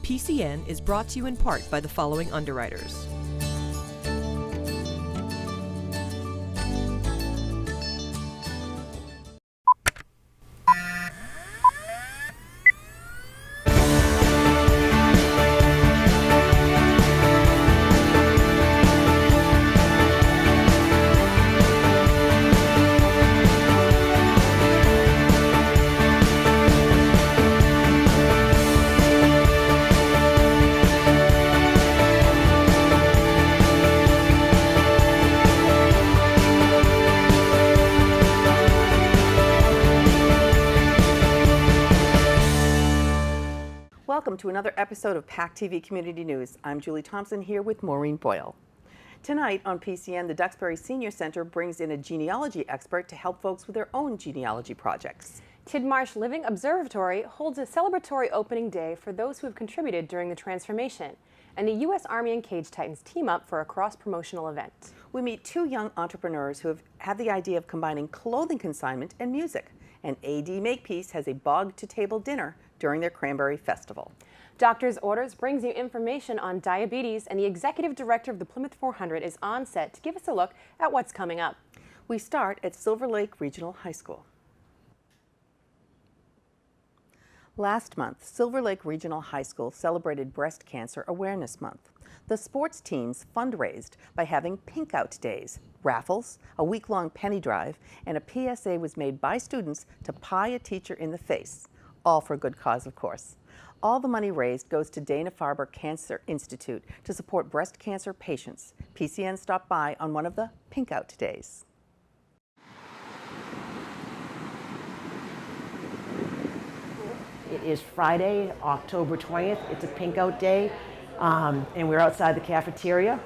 PCN is brought to you in part by the following underwriters. Welcome to another episode of PAC TV Community News. I'm Julie Thompson here with Maureen Boyle. Tonight on PCN, the Duxbury Senior Center brings in a genealogy expert to help folks with their own genealogy projects. Tidmarsh Living Observatory holds a celebratory opening day for those who have contributed during the transformation. And the U.S. Army and Cage Titans team up for a cross-promotional event. We meet two young entrepreneurs who have had the idea of combining clothing consignment and music. And AD Makepeace has a bog-to-table dinner during their Cranberry Festival. Doctor's Orders brings you information on diabetes, and the executive director of the Plymouth 400 is on set to give us a look at what's coming up. We start at Silver Lake Regional High School. Last month, Silver Lake Regional High School celebrated Breast Cancer Awareness Month. The sports teams fundraised by having Pink Out Days, raffles, a week-long penny drive, and a PSA was made by students to pie a teacher in the face. All for a good cause, of course. All the money raised goes to Dana-Farber Cancer Institute to support breast cancer patients. PCN stopped by on one of the Pink Out Days. It is Friday, October 20th. It's a Pink Out Day, and we're outside the cafeteria.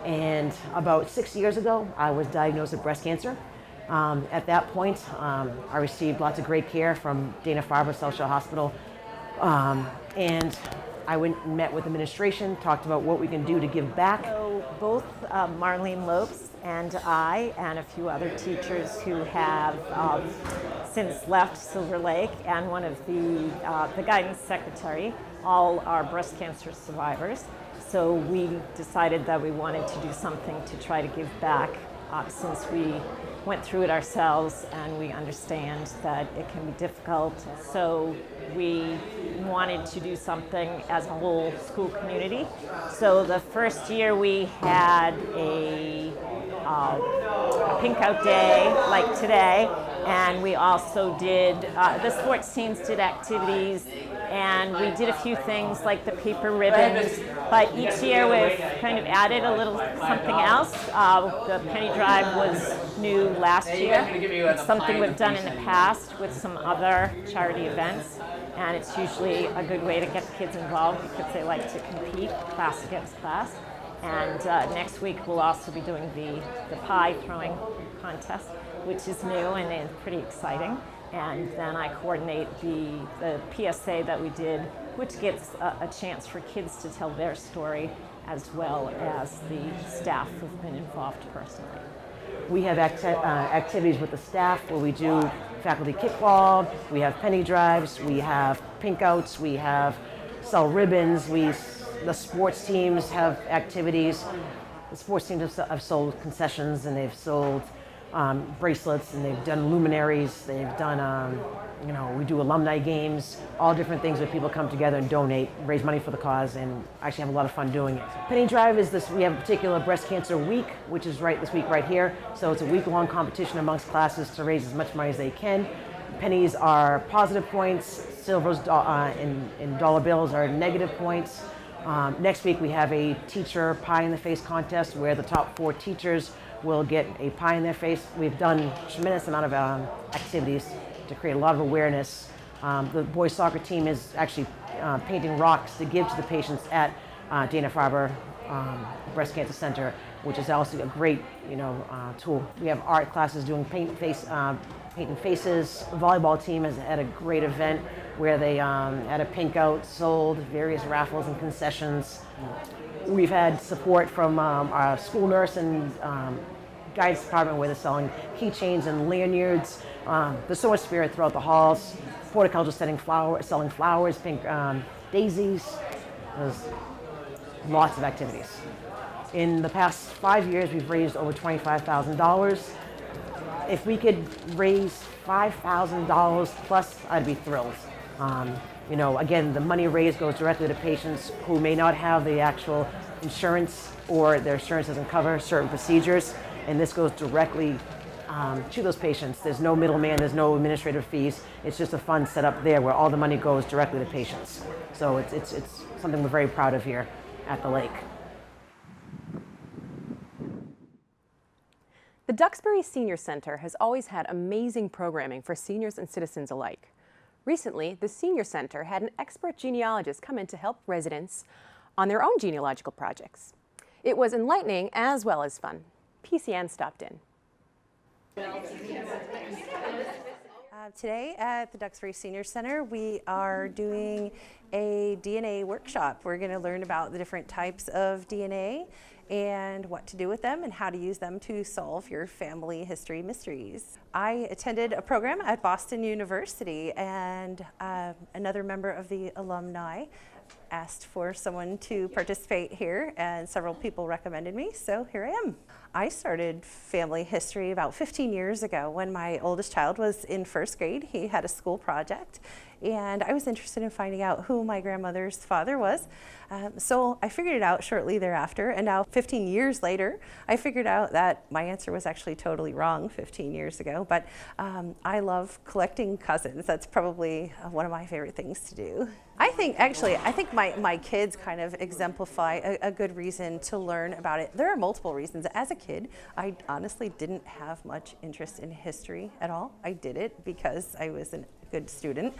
And about 6 years ago, I was diagnosed with breast cancer. At that point, I received lots of great care from Dana-Farber South Shore Hospital, and I went and met with administration, talked about what we can do to give back. So both Marlene Lopes and I and a few other teachers who have since left Silver Lake, and one of the guidance secretary, all are breast cancer survivors. So we decided that we wanted to do something to try to give back since we went through it ourselves and we understand that it can be difficult. So we wanted to do something as a whole school community. So the first year we had a Pink Out Day like today, and we also did, the sports teams did activities, and we did a few things like the paper ribbons, but each year we've kind of added a little something else. The penny drive was new last year. It's something we've done in the past with some other charity events, and it's usually a good way to get the kids involved because they like to compete class against class. And next week we'll also be doing the pie throwing contest, which is new and it's pretty exciting. And then I coordinate the PSA that we did, which gets a chance for kids to tell their story as well as the staff who've been involved personally. We have activities with the staff where we do faculty kickball, we have penny drives, we have pink outs, we have sell ribbons, the sports teams have activities. The sports teams have sold concessions, and they've sold bracelets, and they've done luminaries, they've done, we do alumni games, all different things where people come together and donate, raise money for the cause, and actually have a lot of fun doing it. Penny Drive is this, we have a particular breast cancer week, which is this week right here. So it's a week-long competition amongst classes to raise as much money as they can. Pennies are positive points, silvers and dollar bills are negative points. Next week we have a teacher pie in the face contest where the top 4 teachers will get a pie in their face. We've done a tremendous amount of activities to create a lot of awareness. The boys soccer team is actually painting rocks to give to the patients at Dana-Farber Breast Cancer Center, which is also a great tool. We have art classes doing painting faces. The volleyball team has had a great event where they had a pink out, sold various raffles and concessions. We've had support from our school nurse and guidance department where they're selling keychains and lanyards. There's so much spirit throughout the halls. Horticulture selling flowers, pink daisies. There's lots of activities. In the past 5 years, we've raised over $25,000. If we could raise $5,000 plus, I'd be thrilled. You know, again, the money raised goes directly to patients who may not have the actual insurance or their insurance doesn't cover certain procedures, and this goes directly to those patients. There's no middleman, there's no administrative fees. It's just a fund set up there where all the money goes directly to patients. So it's something we're very proud of here at the lake. The Duxbury Senior Center has always had amazing programming for seniors and citizens alike. Recently, the Senior Center had an expert genealogist come in to help residents on their own genealogical projects. It was enlightening as well as fun. PCN stopped in. Today at the Duxbury Senior Center, we are doing a DNA workshop. We're going to learn about the different types of DNA and what to do with them and how to use them to solve your family history mysteries. I attended a program at Boston University, and another member of the alumni asked for someone to participate here, and several people recommended me, so here I am. I started family history about 15 years ago when my oldest child was in first grade. He had a school project, and I was interested in finding out who my grandmother's father was. So I figured it out shortly thereafter, and now 15 years later, I figured out that my answer was actually totally wrong 15 years ago, but I love collecting cousins. That's probably one of my favorite things to do. I think my kids kind of exemplify a good reason to learn about it. There are multiple reasons. As a kid, I honestly didn't have much interest in history at all. I did it because I was a good student.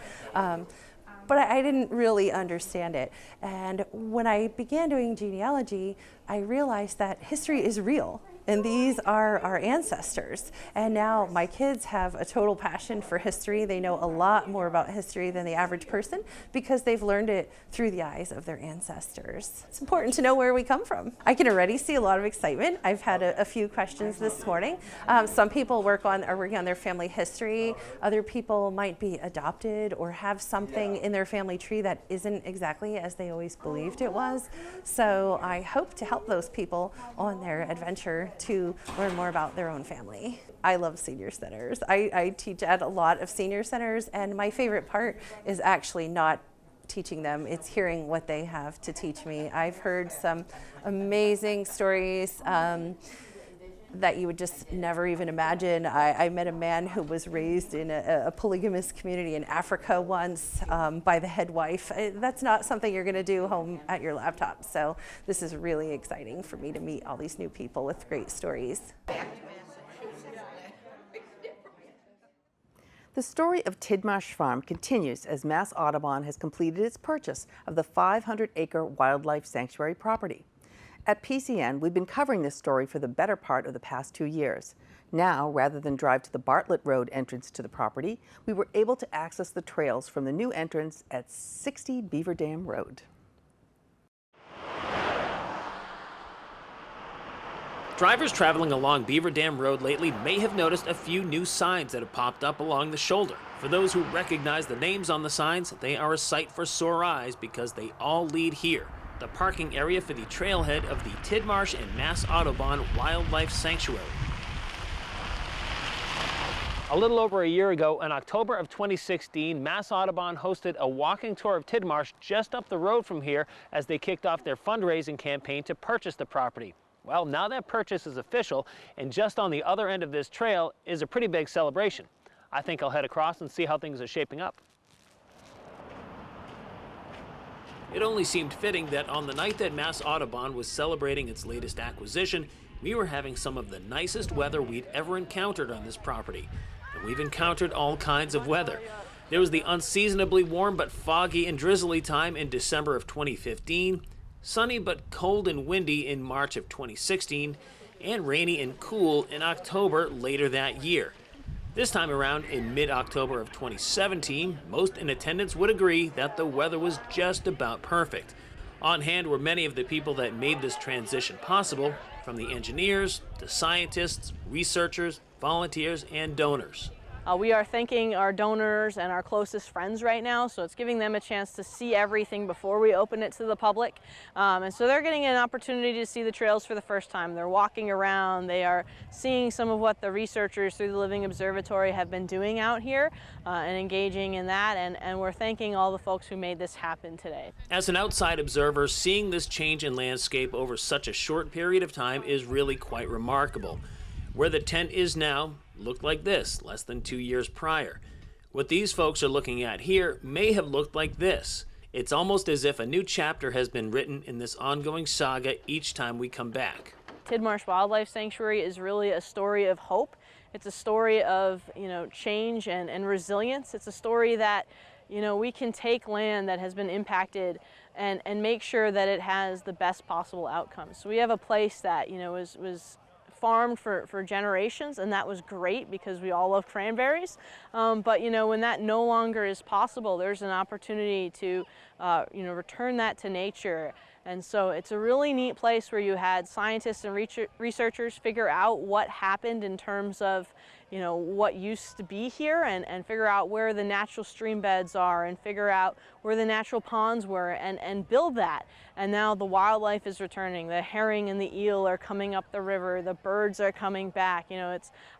But I didn't really understand it. And when I began doing genealogy, I realized that history is real. And these are our ancestors. And now my kids have a total passion for history. They know a lot more about history than the average person because they've learned it through the eyes of their ancestors. It's important to know where we come from. I can already see a lot of excitement. I've had a few questions this morning. Some people are working on their family history. Other people might be adopted or have something in their family tree that isn't exactly as they always believed it was. So I hope to help those people on their adventure to learn more about their own family. I love senior centers. I teach at a lot of senior centers, and my favorite part is actually not teaching them, it's hearing what they have to teach me. I've heard some amazing stories that you would just never even imagine. I met a man who was raised in a polygamous community in Africa once by the head wife. That's not something you're gonna do home at your laptop. So this is really exciting for me to meet all these new people with great stories. The story of Tidmarsh Farm continues as Mass Audubon has completed its purchase of the 500-acre wildlife sanctuary property. At PCN, we've been covering this story for the better part of the past 2 years. Now, rather than drive to the Bartlett Road entrance to the property, we were able to access the trails from the new entrance at 60 Beaver Dam Road. Drivers traveling along Beaver Dam Road lately may have noticed a few new signs that have popped up along the shoulder. For those who recognize the names on the signs, they are a sight for sore eyes because they all lead here, the parking area for the trailhead of the Tidmarsh and Mass Audubon Wildlife Sanctuary. A little over a year ago, in October of 2016, Mass Audubon hosted a walking tour of Tidmarsh just up the road from here as they kicked off their fundraising campaign to purchase the property. Well, now that purchase is official, and just on the other end of this trail is a pretty big celebration. I think I'll head across and see how things are shaping up. It only seemed fitting that on the night that Mass Audubon was celebrating its latest acquisition, we were having some of the nicest weather we'd ever encountered on this property. And we've encountered all kinds of weather. There was the unseasonably warm but foggy and drizzly time in December of 2015, sunny but cold and windy in March of 2016, and rainy and cool in October later that year. This time around, in mid-October of 2017, most in attendance would agree that the weather was just about perfect. On hand were many of the people that made this transition possible, from the engineers to scientists, researchers, volunteers, and donors. We are thanking our donors and our closest friends right now, so it's giving them a chance to see everything before we open it to the public. And so they're getting an opportunity to see the trails for the first time. They're walking around, they are seeing some of what the researchers through the Living Observatory have been doing out here and engaging in that, and we're thanking all the folks who made this happen today. As an outside observer, seeing this change in landscape over such a short period of time is really quite remarkable. Where the tent is now looked like this less than 2 years prior. What these folks are looking at here may have looked like this. It's almost as if a new chapter has been written in this ongoing saga each time we come back. Tidmarsh Wildlife Sanctuary is really a story of hope. It's a story of, change and resilience. It's a story that, we can take land that has been impacted and make sure that it has the best possible outcomes. So we have a place that, was farmed for generations, and that was great because we all love cranberries. But when that no longer is possible, there's an opportunity to return that to nature. And so it's a really neat place where you had scientists and researchers figure out what happened in terms of what used to be here, and figure out where the natural stream beds are, and figure out where the natural ponds were, and build that. And now the wildlife is returning. The herring and the eel are coming up the river. The birds are coming back.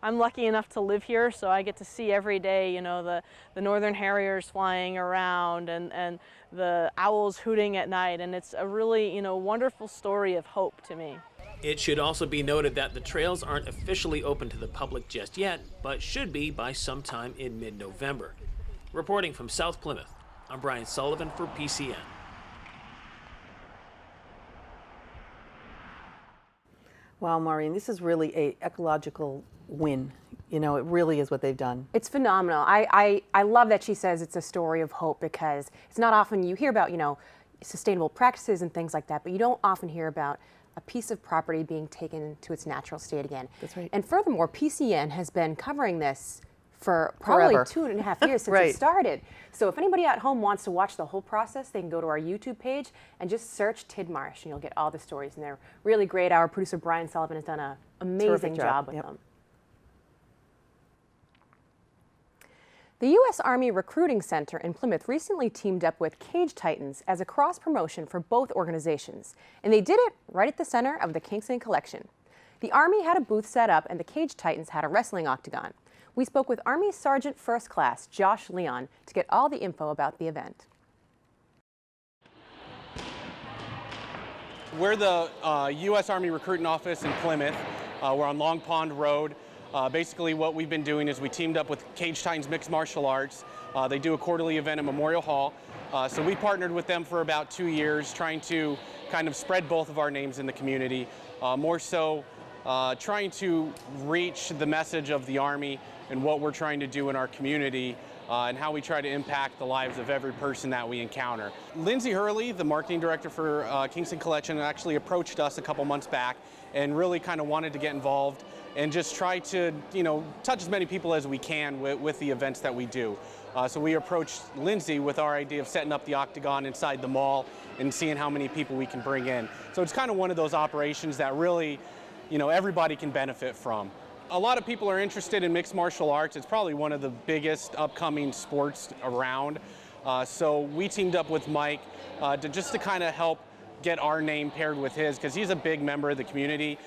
I'm lucky enough to live here, so I get to see every day, the northern harriers flying around and the owls hooting at night. And it's a really, wonderful story of hope to me. It should also be noted that the trails aren't officially open to the public just yet, but should be by sometime in mid-November. Reporting from South Plymouth, I'm Brian Sullivan for PCN. Wow, Maureen, this is really an ecological win. It really is what they've done. It's phenomenal. I love that she says it's a story of hope, because it's not often you hear about, sustainable practices and things like that, but you don't often hear about a piece of property being taken to its natural state again. That's right. And furthermore, PCN has been covering this for probably Forever. 2.5 years since Right. it started. So if anybody at home wants to watch the whole process, they can go to our YouTube page and just search Tidmarsh, and you'll get all the stories. And they're really great. Our producer, Brian Sullivan, has done an amazing job with them. The U.S. Army Recruiting Center in Plymouth recently teamed up with Cage Titans as a cross-promotion for both organizations, and they did it right at the center of the Kingston Collection. The Army had a booth set up, and the Cage Titans had a wrestling octagon. We spoke with Army Sergeant First Class Josh Leon to get all the info about the event. We're the U.S. Army Recruiting Office in Plymouth. We're on Long Pond Road. Basically what we've been doing is we teamed up with Cage Titans Mixed Martial Arts. They do a quarterly event at Memorial Hall. So we partnered with them for about 2 years, trying to kind of spread both of our names in the community. More so trying to reach the message of the Army and what we're trying to do in our community and how we try to impact the lives of every person that we encounter. Lindsay Hurley, the marketing director for Kingston Collection, actually approached us a couple months back and really kind of wanted to get involved and just try to, touch as many people as we can with the events that we do. So we approached Lindsay with our idea of setting up the octagon inside the mall and seeing how many people we can bring in. So it's kind of one of those operations that really, everybody can benefit from. A lot of people are interested in mixed martial arts. It's probably one of the biggest upcoming sports around. So we teamed up with Mike to kind of help get our name paired with his, because he's a big member of the community.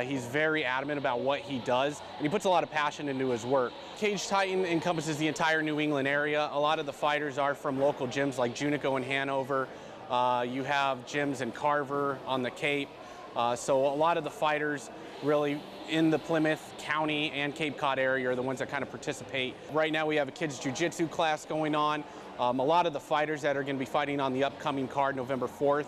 He's very adamant about what he does, and he puts a lot of passion into his work. Cage Titan encompasses the entire New England area. A lot of the fighters are from local gyms like Junico and Hanover. You have gyms in Carver on the Cape. So a lot of the fighters really in the Plymouth County and Cape Cod area are the ones that kind of participate. Right now we have a kids jiu-jitsu class going on. A lot of the fighters that are going to be fighting on the upcoming card November 4th,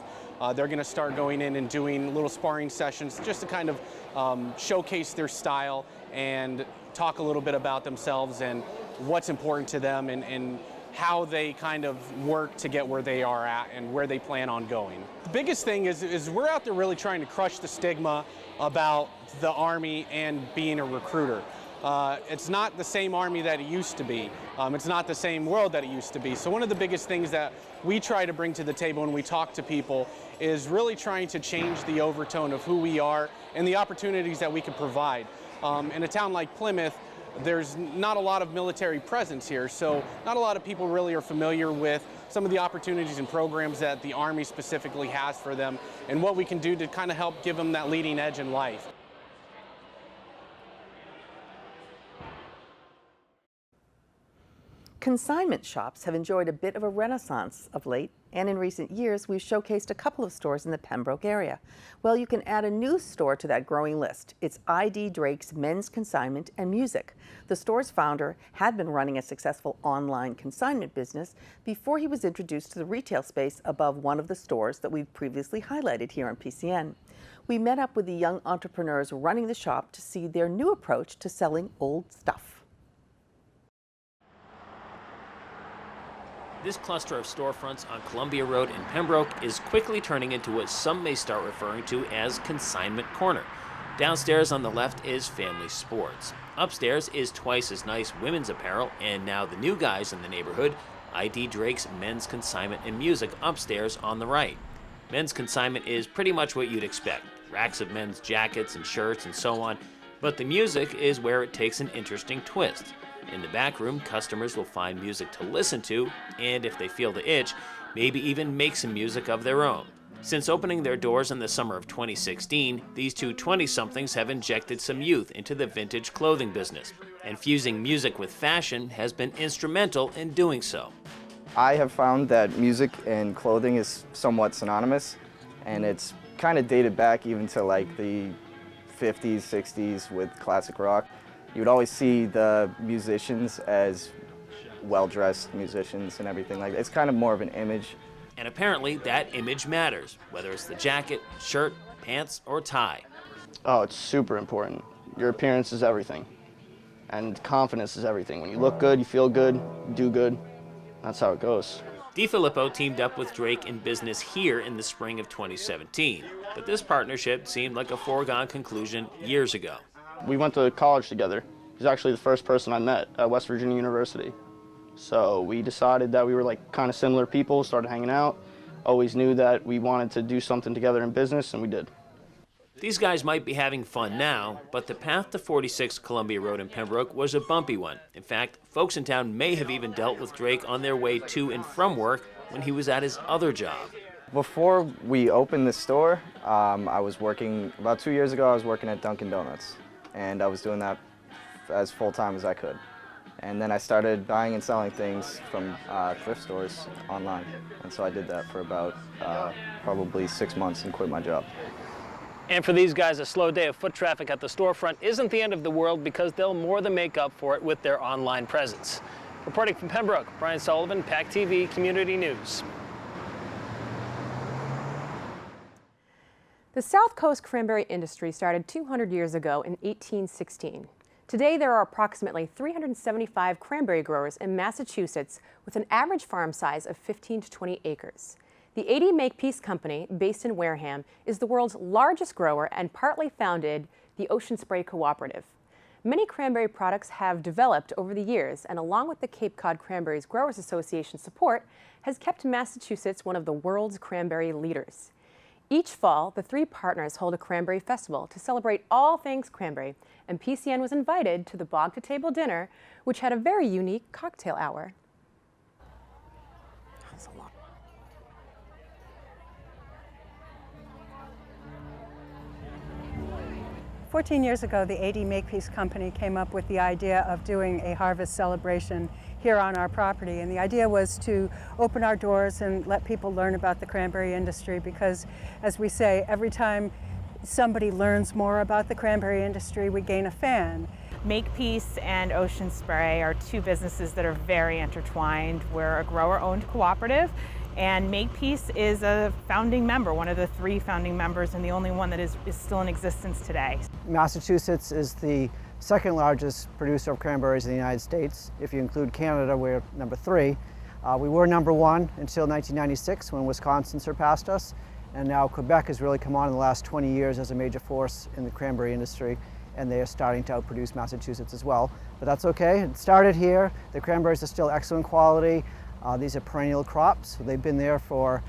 they're going to start going in and doing little sparring sessions just to kind of showcase their style and talk a little bit about themselves and what's important to them and how they kind of work to get where they are at and where they plan on going. The biggest thing is we're out there really trying to crush the stigma about the Army and being a recruiter. It's not the same Army that it used to be. It's not the same world that it used to be. So one of the biggest things that we try to bring to the table when we talk to people is really trying to change the overtone of who we are and the opportunities that we can provide. In a town like Plymouth, there's not a lot of military presence here, so not a lot of people really are familiar with some of the opportunities and programs that the Army specifically has for them and what we can do to kind of help give them that leading edge in life. Consignment shops have enjoyed a bit of a renaissance of late, and in recent years we've showcased a couple of stores in the Pembroke area. Well, you can add a new store to that growing list. It's ID Drake's Men's Consignment and Music. The store's founder had been running a successful online consignment business before he was introduced to the retail space above one of the stores that we've previously highlighted here on PCN. We met up with the young entrepreneurs running the shop to see their new approach to selling old stuff. This cluster of storefronts on Columbia Road in Pembroke is quickly turning into what some may start referring to as Consignment Corner. Downstairs on the left is Family Sports. Upstairs is twice as nice women's apparel, and now the new guys in the neighborhood, ID Drake's Men's Consignment and Music upstairs on the right. Men's Consignment is pretty much what you'd expect. Racks of men's jackets and shirts and so on, but the music is where it takes an interesting twist. In the back room, customers will find music to listen to, and if they feel the itch, maybe even make some music of their own. Since opening their doors in the summer of 2016, these two 20-somethings have injected some youth into the vintage clothing business, and fusing music with fashion has been instrumental in doing so. I have found that music and clothing is somewhat synonymous, and it's kind of dated back even to like the 50s, 60s with classic rock. You would always see the musicians as well-dressed musicians and everything like that. It's kind of more of an image. And apparently that image matters, whether it's the jacket, shirt, pants, or tie. Oh, it's super important. Your appearance is everything. And confidence is everything. When you look good, you feel good, you do good. That's how it goes. DiFilippo teamed up with Drake in business here in the spring of 2017. But this partnership seemed like a foregone conclusion years ago. We went to college together. He's actually the first person I met at West Virginia University. So we decided that we were like kind of similar people, started hanging out, always knew that we wanted to do something together in business, and we did. These guys might be having fun now, but the path to 46 Columbia Road in Pembroke was a bumpy one. In fact, folks in town may have even dealt with Drake on their way to and from work when he was at his other job. Before we opened the store, I was working, about 2 years ago, I was working at Dunkin' Donuts. And I was doing that as full-time as I could. And then I started buying and selling things from thrift stores online. And so I did that for about probably 6 months and quit my job. And for these guys, a slow day of foot traffic at the storefront isn't the end of the world because they'll more than make up for it with their online presence. Reporting from Pembroke, Brian Sullivan, PAC TV Community News. The South Coast cranberry industry started 200 years ago in 1816. Today, there are approximately 375 cranberry growers in Massachusetts with an average farm size of 15 to 20 acres. The 80 Makepeace Company, based in Wareham, is the world's largest grower and partly founded the Ocean Spray Cooperative. Many cranberry products have developed over the years, and along with the Cape Cod Cranberries Growers Association support, has kept Massachusetts one of the world's cranberry leaders. Each fall, the three partners hold a cranberry festival to celebrate all things cranberry, and PCN was invited to the Bog to Table dinner, which had a very unique cocktail hour. 14 years ago, the 80 Makepeace Company came up with the idea of doing a harvest celebration here on our property. And the idea was to open our doors and let people learn about the cranberry industry because, as we say, every time somebody learns more about the cranberry industry, we gain a fan. Makepeace and Ocean Spray are two businesses that are very intertwined. We're a grower-owned cooperative, and Makepeace is a founding member, one of the three founding members, and the only one that is still in existence today. Massachusetts is the second largest producer of cranberries in the United States. If you include Canada, we're number 3. We were number 1 until 1996 when Wisconsin surpassed us, and now Quebec has really come on in the last 20 years as a major force in the cranberry industry, and they are starting to outproduce Massachusetts as well. But that's okay, it started here. The cranberries are still excellent quality. These are perennial crops. They've been there for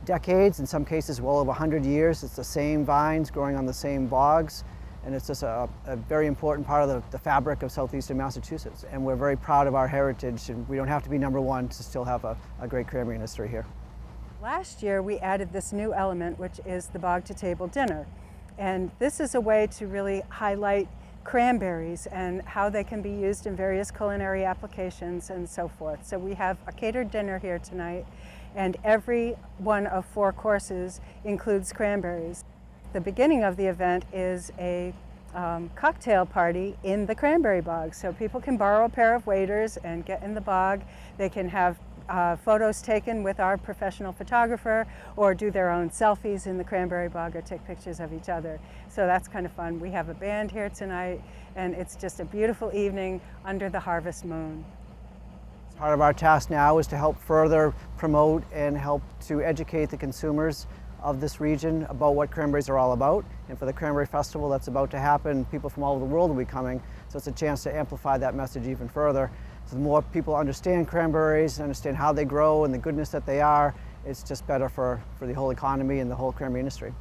decades, in some cases well over 100 years. It's the same vines growing on the same bogs, and it's just a very important part of the fabric of southeastern Massachusetts. And we're very proud of our heritage, and we don't have to be #1 to still have a great cranberry industry here. Last year we added this new element, which is the Bog to Table dinner. And this is a way to really highlight cranberries and how they can be used in various culinary applications and so forth. So we have a catered dinner here tonight, and every one of 4 courses includes cranberries. The beginning of the event is a cocktail party in the cranberry bog. So people can borrow a pair of waders and get in the bog. They can have photos taken with our professional photographer, or do their own selfies in the cranberry bog, or take pictures of each other. So that's kind of fun. We have a band here tonight, and it's just a beautiful evening under the harvest moon. Part of our task now is to help further promote and help to educate the consumers of this region about what cranberries are all about. And for the Cranberry Festival that's about to happen, people from all over the world will be coming, so it's a chance to amplify that message even further. So the more people understand cranberries and understand how they grow and the goodness that they are, it's just better for the whole economy and the whole cranberry industry.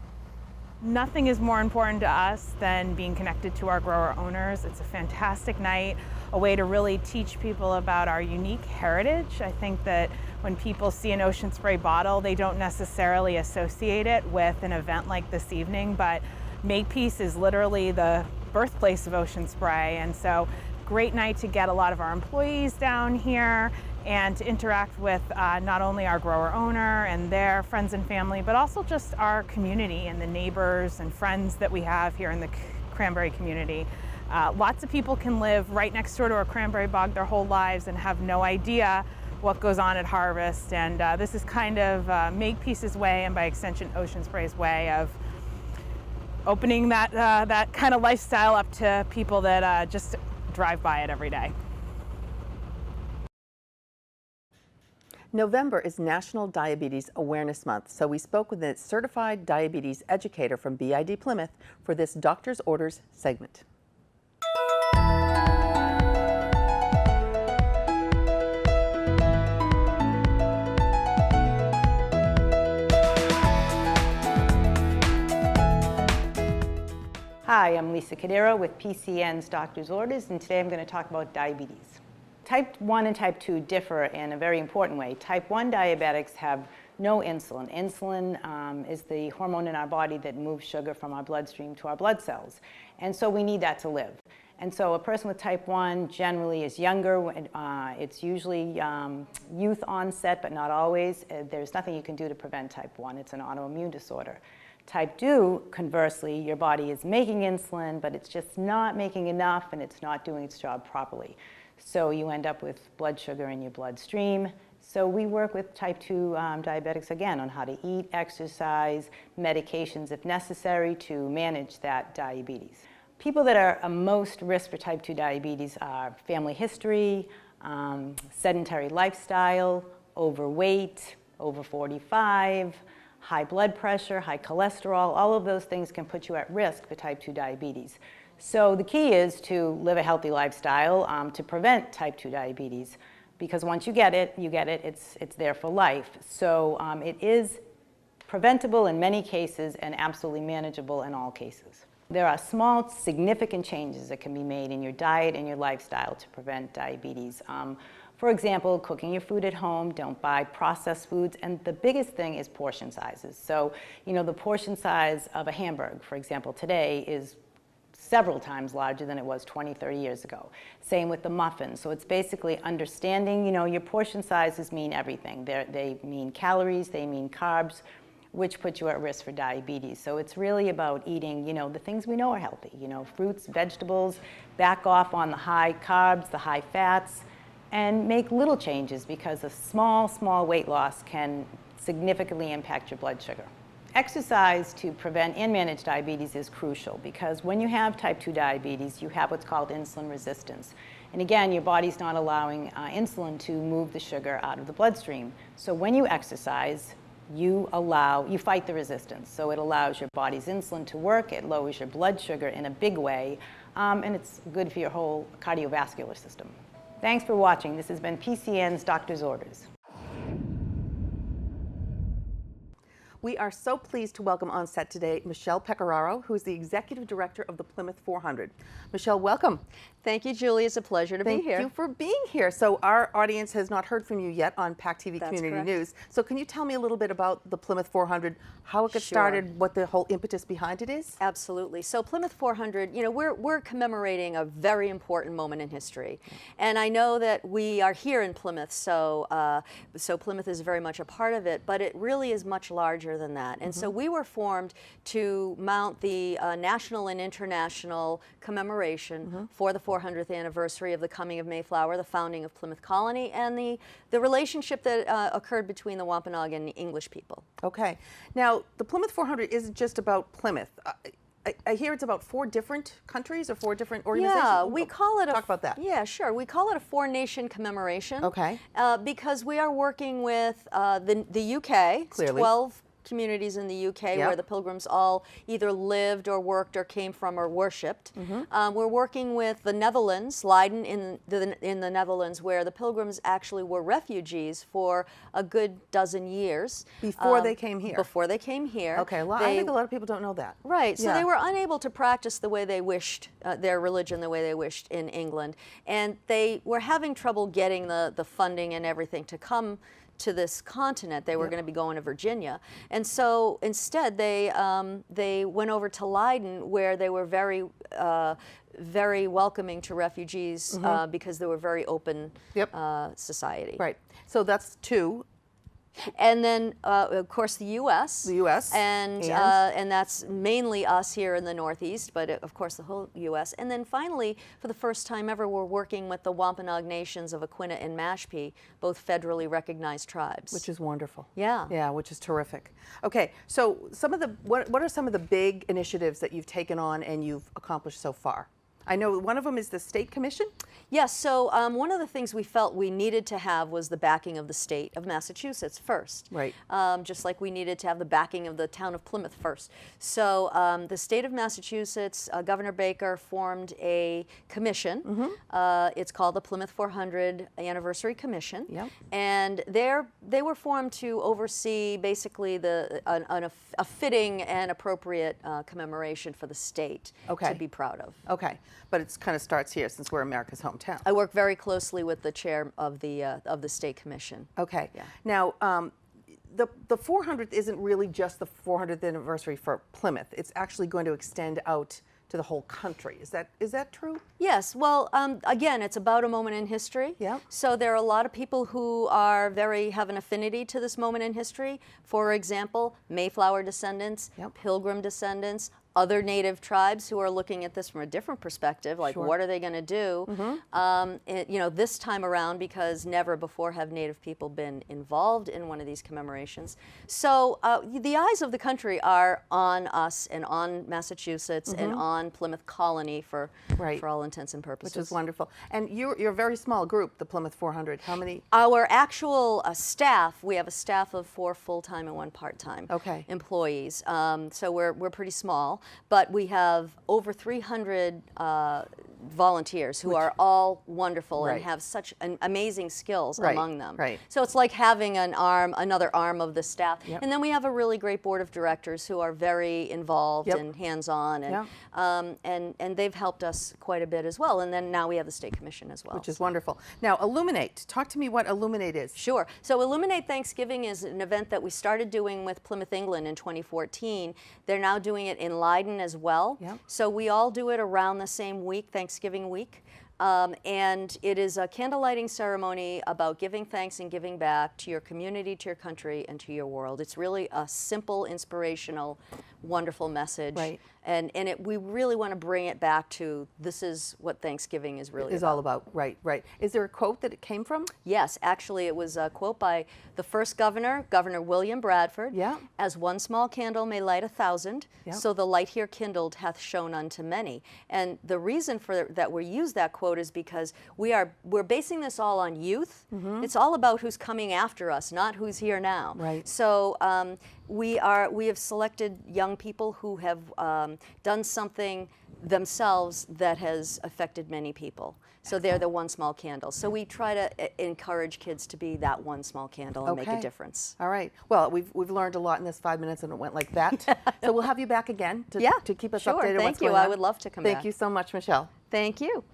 Nothing is more important to us than being connected to our grower owners. It's a fantastic night, a way to really teach people about our unique heritage. I think that when people see an Ocean Spray bottle, they don't necessarily associate it with an event like this evening, but Makepeace is literally the birthplace of Ocean Spray, and so great night to get a lot of our employees down here and to interact with not only our grower owner and their friends and family, but also just our community and the neighbors and friends that we have here in the cranberry community. Lots of people can live right next door to a cranberry bog their whole lives and have no idea what goes on at harvest, and this is kind of Makepeace's way, and by extension Ocean Spray's way, of opening that kind of lifestyle up to people that just drive by it every day. November is National Diabetes Awareness Month, so we spoke with a certified diabetes educator from BID Plymouth for this Doctor's Orders segment. Hi, I'm Lisa Cadero with PCN's Doctor's Orders, and today I'm going to talk about diabetes. Type 1 and type 2 differ in a very important way. Type 1 diabetics have no insulin. Insulin is the hormone in our body that moves sugar from our bloodstream to our blood cells, and so we need that to live. And so a person with type 1 generally is younger. It's usually youth onset, but not always. There's nothing you can do to prevent type 1. It's an autoimmune disorder. Type 2, conversely, your body is making insulin, but it's just not making enough, and it's not doing its job properly. So you end up with blood sugar in your bloodstream. So we work with type 2 diabetics, again, on how to eat, exercise, medications if necessary to manage that diabetes. People that are most risk for type 2 diabetes are family history, sedentary lifestyle, overweight, over 45, high blood pressure, high cholesterol. All of those things can put you at risk for type 2 diabetes. So the key is to live a healthy lifestyle to prevent type 2 diabetes, because once you get it, it's there for life. So it is preventable in many cases and absolutely manageable in all cases. There are small, significant changes that can be made in your diet and your lifestyle to prevent diabetes. For example, cooking your food at home, don't buy processed foods, and the biggest thing is portion sizes. So, the portion size of a hamburger, for example, today is several times larger than it was 20, 30 years ago. Same with the muffins. So it's basically understanding, your portion sizes mean everything. They mean calories, they mean carbs, which put you at risk for diabetes. So it's really about eating, the things we know are healthy, fruits, vegetables, back off on the high carbs, the high fats, and make little changes, because a small weight loss can significantly impact your blood sugar. Exercise to prevent and manage diabetes is crucial, because when you have type 2 diabetes, you have what's called insulin resistance. And again, your body's not allowing insulin to move the sugar out of the bloodstream. So when you exercise, you fight the resistance. So it allows your body's insulin to work, it lowers your blood sugar in a big way, and it's good for your whole cardiovascular system. Thanks for watching. This has been PCN's Doctor's Orders. We are so pleased to welcome on set today Michelle Pecoraro, who is the Executive Director of the Plymouth 400. Michelle, welcome. Thank you, Julie. It's a pleasure to be here. Thank you for being here. So our audience has not heard from you yet on PAC TV That's Community correct. News. So can you tell me a little bit about the Plymouth 400, how it got started, what the whole impetus behind it is? Absolutely. So Plymouth 400, you know, we're commemorating a very important moment in history. And I know that we are here in Plymouth, so Plymouth is very much a part of it, but it really is much larger than that. And so we were formed to mount the national and international commemoration for the 400th anniversary of the coming of Mayflower, the founding of Plymouth Colony, and the relationship that occurred between the Wampanoag and the English people. Okay. Now, the Plymouth 400 isn't just about Plymouth. I hear it's about 4 different countries or 4 different organizations. Yeah, we call it Talk about that. Yeah, sure. We call it a 4-nation commemoration. Okay. Because we are working with the UK, Clearly. 12 communities in the UK where the Pilgrims all either lived or worked or came from or worshipped. We're working with the Netherlands, Leiden in the Netherlands, where the Pilgrims actually were refugees for a good dozen years. Before they came here. Before they came here. Okay, I think a lot of people don't know that. Right, so Yeah. they were unable to practice the way they wished, their religion the way they wished in England. And they were having trouble getting the funding and everything to come to this continent. They were going to be going to Virginia. And so instead they went over to Leiden, where they were very welcoming to refugees because they were very open society. Right. So that's 2. And then, of course, the U.S. The U.S. And that's mainly us here in the Northeast, but of course the whole U.S. And then finally, for the first time ever, we're working with the Wampanoag Nations of Aquinnah and Mashpee, both federally recognized tribes. Which is wonderful. Yeah. Yeah, which is terrific. Okay, so some of the what are some of the big initiatives that you've taken on and you've accomplished so far? I know one of them is the State Commission. Yes, so one of the things we felt we needed to have was the backing of the state of Massachusetts first. Right. Just like we needed to have the backing of the town of Plymouth first. So the state of Massachusetts, Governor Baker formed a commission. It's called the Plymouth 400 Anniversary Commission. Yep. And they were formed to oversee basically a fitting and appropriate commemoration for the state to be proud of. Okay, but it kind of starts here since we're America's hometown. I work very closely with the chair of the state commission. Okay. Yeah. Now, the 400th isn't really just the 400th anniversary for Plymouth. It's actually going to extend out to the whole country. Is that true? Yes. Well, again, it's about a moment in history. Yeah. So there are a lot of people who are have an affinity to this moment in history. For example, Mayflower descendants, Pilgrim descendants, other native tribes who are looking at this from a different perspective, like what are they going to do? You know, this time around, because never before have native people been involved in one of these commemorations. So the eyes of the country are on us and on Massachusetts and on Plymouth Colony for all intents and purposes. Which is wonderful. And you're a very small group, the Plymouth 400. How many? Our actual staff, we have a staff of 4 full-time and 1 part-time employees. So we're pretty small. But we have over 300 volunteers who are all wonderful and have such amazing skills among them. So it's like having another arm of the staff. And then we have a really great board of directors who are very involved and hands-on, and they've helped us quite a bit as well. And then now we have the State Commission as well. Which is wonderful. Now, Illuminate. Talk to me what Illuminate is. Sure. So Illuminate Thanksgiving is an event that we started doing with Plymouth, England in 2014. They're now doing it in Leiden as well. So we all do it around the same week, Thanksgiving week. And it is a candlelighting ceremony about giving thanks and giving back to your community, to your country, and to your world. It's really a simple, inspirational, wonderful message. And we really want to bring it back to this is what Thanksgiving is really all about. Right. Is there a quote that it came from? Yes, actually it was a quote by the first governor, Governor William Bradford. As one small candle may light 1,000, so the light here kindled hath shone unto many. And the reason for that we use that quote is because we're basing this all on youth. It's all about who's coming after us, not who's here now. So we have selected young people who have done something themselves that has affected many people. So they're the one small candle. So we try to encourage kids to be that one small candle and make a difference. All right. Well, we've learned a lot in this 5 minutes, and it went like that. So we'll have you back again to keep us updated on what's Thank you. going on. I would love to come back. Thank you so much, Michelle. Thank you.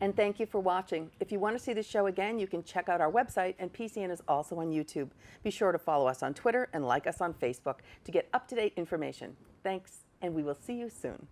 And thank you for watching. If you want to see the show again, you can check out our website, and PCN is also on YouTube. Be sure to follow us on Twitter and like us on Facebook to get up-to-date information. Thanks, and we will see you soon.